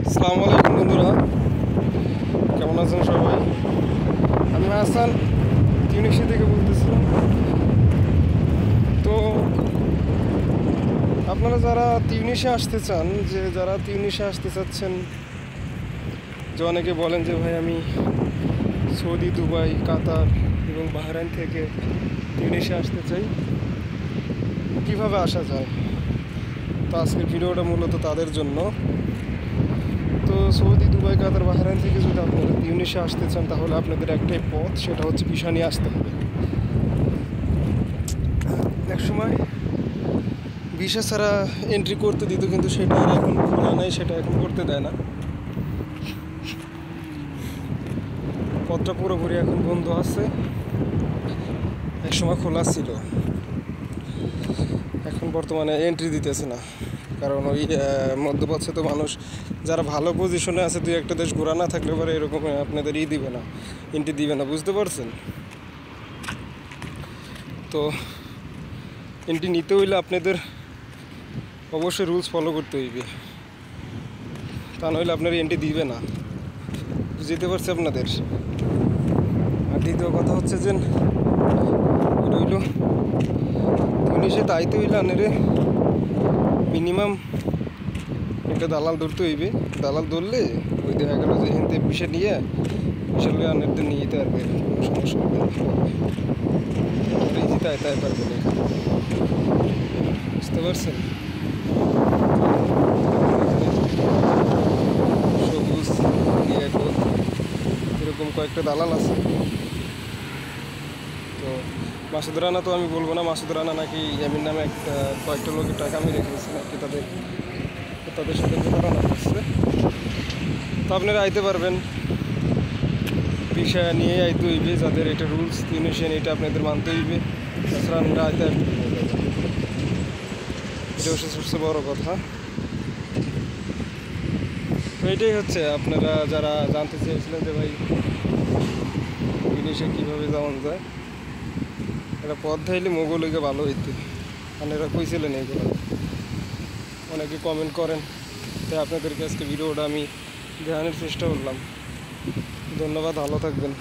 আসসালামু আলাইকুম বন্ধুরা, কেমন আছেন সবাই? আমি হাসান তিউনিশিয়া থেকে বলতেছিলাম। তো আপনারা যারা তিউনিশিয়া আসতে চান, যারা তিউনিশিয়া আসতে চাচ্ছেন, যে অনেকে বলেন যে ভাই আমি সৌদি, দুবাই, কাতার এবং বাহরাইন থেকে তিউনিশিয়া আসতে চাই, কিভাবে আসা যায়? তো আজকের ভিডিওটা মূলত তাদের জন্য। তো সৌদি, দুবাই, কাতার, বাহরাইন থেকে যদি আপনারা তিউনিশিয়া আসতে চান, তাহলে আপনাদের একটাই পথ, সেটা হচ্ছে ভিসা নিয়ে আসতে হবে। এক সময় ভিসা ছাড়া এন্ট্রি করতে দিত, কিন্তু সেটা আর এখন খোলা নাই, সেটা এখন করতে দেয় না। পথটা পুরোপুরি এখন বন্ধ আছে, এক সময় খোলা ছিল, এখন বর্তমানে এন্ট্রি দিতেছে না। কারণ ওই মধ্যপ্রাচ্যে তো মানুষ যারা ভালো পজিশনে আছে, দুই একটা দেশ ঘোরা না থাকলে পরে এরকম আপনাদের দিবে না, এন্ট্রি দিবে না, বুঝতে পারছেন? তো এন্ট্রি নিতে হইলে আপনাদের অবশ্যই রুলস ফলো করতে হইবে, তা নইলে আপনার এন্ট্রি দিবে না, বুঝতে পারছি আপনাদের। আর দ্বিতীয় কথা হচ্ছে যে রইল তিউনিশিয়া আইতে হইলে আনেরে মিনিমাম একটা দালাল ধরতে হইবে। দালাল ধরলে ওই দেখা গেল যে হিন্দি বিষয় নিয়ে বিষয় আনেরদের নিয়ে যেতে পারবে, কোনো সমস্যা হবে না, ইজিতে আইতে পারবে না, বুঝতে পারছেন? সবুজ এরকম কয়েকটা দালাল আছে। তো মাসুদ রানা তো আমি বলবো না, মাসুদ রানা নাকি ইয়ামিন নামে একটা কয়েকটা লোকের টাকা আমি রেখেছি নাকি তাদের সাথে প্রতারণা করছে। তো আপনারা আইতে পারবেন, বিষয় নিয়ে আইতে হইবে, যাদের এটা রুলস তিউনিশিয়ান, এটা আপনাদের মানতে হইবে, তাছাড়া আপনারা আইতে আসবেন। এটা হচ্ছে সবচেয়ে বড় কথা। তো এটাই হচ্ছে, আপনারা যারা জানতে চেয়েছিলেন যে ভাই তিউনিশিয়া কীভাবে যাওয়া যায়, এটা পথ ধাইলে মোগলকে ভালো হইতে, আপনারা কইছিলেন এগুলো, অনেকে কমেন্ট করেন, তাই আপনাদেরকে আজকে ভিডিওটা আমি দেখানোর চেষ্টা করলাম। ধন্যবাদ, ভালো থাকবেন।